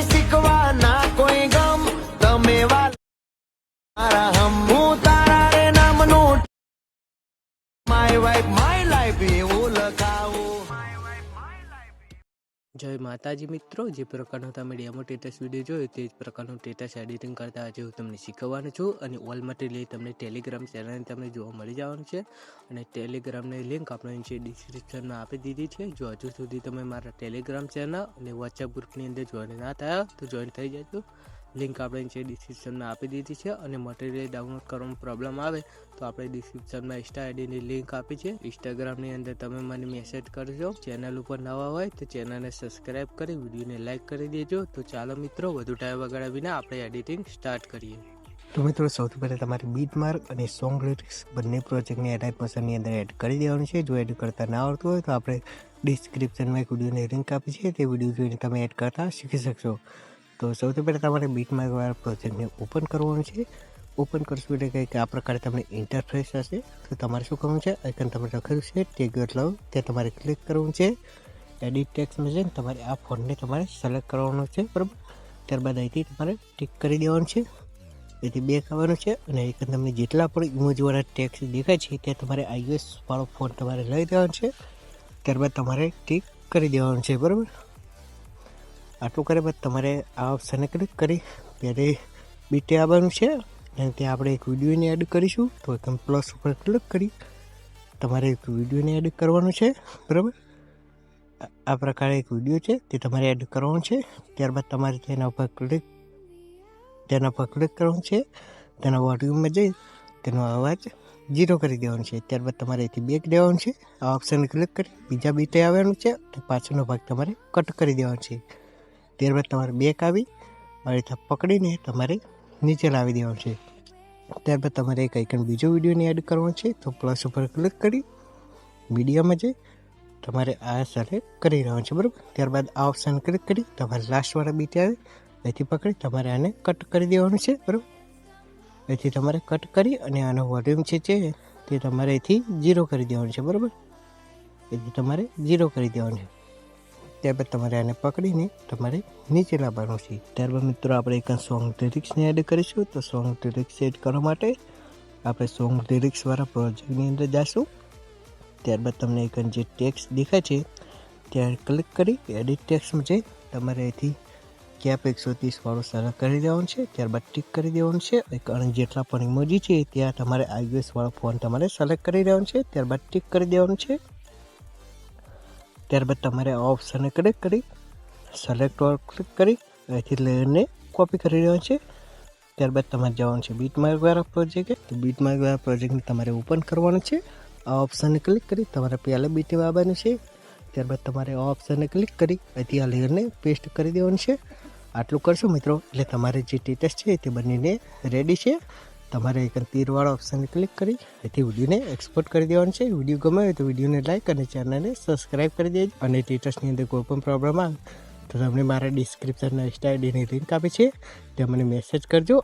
શીખવાના કોઈ ગમ તમે વાલા હમ હું તારા રે નામનું માય વાઇફ માય લાઈફ એવું લખાવું. જય માતાજી મિત્રો, જે પ્રકારનો તમે ડેમો ટેટસ વિડીયો જોયો તે જ પ્રકારનું ટેટસ એડિટિંગ કરતા આજે હું તમને શીખવવાનું છું. અને ઓલ મટીરિયલ તમને ટેલિગ્રામ ચેનલ તમને જોવા મળી જવાનું છે. અને ટેલિગ્રામની લિંક આપણે નીચે ડિસ્ક્રિપ્શનમાં આપી દીધી છે. જો હજુ સુધી તમે મારા ટેલિગ્રામ ચેનલ અને વોટ્સએપ ગ્રુપની અંદર જોઈન ના થયા તો જોઈન થઈ જજો. લિંક આપણે નીચે ડિસ્ક્રિપ્શનમાં આપી દીધી છે. અને મટીરિયલ ડાઉનલોડ કરવામાં પ્રોબ્લેમ આવે તો આપણે ડિસ્ક્રિપ્શનમાં ઇન્સ્ટા આઈડીની લિંક આપી છે. ઇન્સ્ટાગ્રામની અંદર તમે મને મેસેજ કરજો. ચેનલ ઉપર નવા હોય તો ચેનલને સબસ્ક્રાઈબ કરી વિડીયોને લાઇક કરી દેજો. તો ચાલો મિત્રો, વધુ ટાઈમ વગાડ્યા વિના આપણે એડિટિંગ સ્ટાર્ટ કરીએ. તો મિત્રો, સૌથી પહેલાં તમારે બીટ માર્ક અને સોંગ લિરિક્સ બંને પ્રોજેક્ટની એડાઇટ મોશનની અંદર એડ કરી દેવાનું છે. જો એડ કરતા ના આવડતું હોય તો આપણે ડિસ્ક્રિપ્શનમાં એક વિડીયોની લિંક આપી છે, તે વિડીયો જોઈને તમે એડ કરતા શીખી શકશો. તો સૌથી પહેલાં તમારે બીટ માર્કવાળા પ્રોજેક્ટને ઓપન કરવાનું છે. ઓપન કરશું એટલે કંઈક આ પ્રકારે તમને ઇન્ટરફેસ હશે. તો તમારે શું કરવું છે, આઇકન તમે લખેલું છે ટેગ લવ, ત્યાં તમારે ક્લિક કરવું છે. એડિટ ટેક્સ્ટમાં જઈને તમારે આ ફોન્ટને તમારે સિલેક્ટ કરવાનો છે, બરાબર. ત્યારબાદ અહીંથી તમારે ટિક કરી દેવાનું છે. એથી બેક આવવાનું છે અને આઇકન તમને જેટલા પણ ઇમોજીવાળા ટેક્સ્ટ દેખાય છે ત્યાં તમારે iOS વાળો ફોન તમારે લઈ દેવાનો છે. ત્યારબાદ તમારે ટિક કરી દેવાનું છે, બરાબર. આટલું કર્યા બાદ તમારે આ ઓપ્શનને ક્લિક કરી પહેલે બીટે આવવાનું છે અને ત્યાં આપણે એક વિડીયોને એડ કરીશું. તો એકદમ પ્લસ ઉપર ક્લિક કરી તમારે એક વિડીયોને એડ કરવાનું છે, બરાબર. આ પ્રકારે એક વિડીયો છે તે તમારે એડ કરવાનો છે. ત્યારબાદ તમારે તેના ઉપર ક્લિક કરવાનું છે. તેના વોલ્યુમમાં જઈ તેનો અવાજ 0 કરી દેવાનો છે. ત્યારબાદ તમારે અહીંથી બેક દેવાનું છે. આ ઓપ્શન ક્લિક કરી બીજા બીટે આવવાનું છે અને પાછળનો ભાગ તમારે કટ કરી દેવાનો છે. ત્યારબાદ તમારે બેક આવી આ રીતે પકડીને તમારે નીચે લાવી દેવાનું છે. ત્યારબાદ તમારે એક આઇકન બીજો વિડીયોને એડ કરવાનો છે. તો પ્લસ ઉપર ક્લિક કરી મીડિયામાં જઈ તમારે આ સિલેક્ટ કરી રહેવાનું છે, બરાબર. ત્યારબાદ આ ઓપ્શન ક્લિક કરી તમારે લાસ્ટવાળા બીટે આવે અહીંથી પકડી તમારે આને કટ કરી દેવાનું છે, બરાબર. અહીંથી તમારે કટ કરી અને આનો વોલ્યુમ છે તે તમારે અહીંથી 0 કરી દેવાનું છે, બરાબર. અહીંથી તમારે 0 કરી દેવાનું છે. ત્યારબાદ તમારે આને પકડીને તમારે નીચે લાવવાનું છે. ત્યારબાદ મિત્રો આપણે એક સોંગ લિરિક્સને એડ કરીશું. તો સોંગ લિરિક્સ એડ કરવા માટે આપણે સોંગ લિરિક્સવાળા પ્રોજેક્ટની અંદર જઈશું. ત્યારબાદ તમને એક જે ટેક્સ્ટ દેખાય છે ત્યાં ક્લિક કરી એડિટ ટેક્સ્ટમાં જઈ તમારે અહીંથી કેપ 130 વાળું સિલેક્ટ કરી દેવાનું છે. ત્યારબાદ ટિક કરી દેવાનું છે. અને જેટલા પણ ઇમોજી છે ત્યાં તમારે iOS વાળો ફોન તમારે સિલેક્ટ કરી દેવાનું છે. ત્યારબાદ ટિક કરી દેવાનું છે. ત્યારબાદ તમારે આ ઓપ્શનને ક્લિક કરી સિલેક્ટ વાળું ક્લિક કરી અહીંથી લેયરને કોપી કરી દેવાનું છે. ત્યારબાદ તમારે જવાનું છે બીટ માર્કવાળા પ્રોજેક્ટ. તો બીટ માર્કવાળા પ્રોજેક્ટને તમારે ઓપન કરવાનું છે. આ ઓપ્શનને ક્લિક કરી તમારે પહેલાં બીટે આવવાનું છે. ત્યારબાદ તમારે આ ઓપ્શનને ક્લિક કરી અહીંથી આ લેયરને પેસ્ટ કરી દેવાનું છે. આટલું કરશો મિત્રો એટલે તમારે જે ટેટસ છે તે બંનેને રેડી છે. તમારે એક તીરવાળા ઓપ્શનને ક્લિક કરી અહીંથી વિડીયોને એક્સપોર્ટ કરી દેવાનું છે. વિડીયો ગમે હોય તો વિડીયોને લાઇક અને ચેનલને સબસ્ક્રાઈબ કરી દેજો. અને ટેટસની અંદર કોઈ પણ પ્રોબ્લેમ આવે તો તમને મારા ડિસ્ક્રિપ્શનમાં ઇન્સ્ટા આઈડીની લિંક આપી છે, ત્યાં મને મેસેજ કરજો.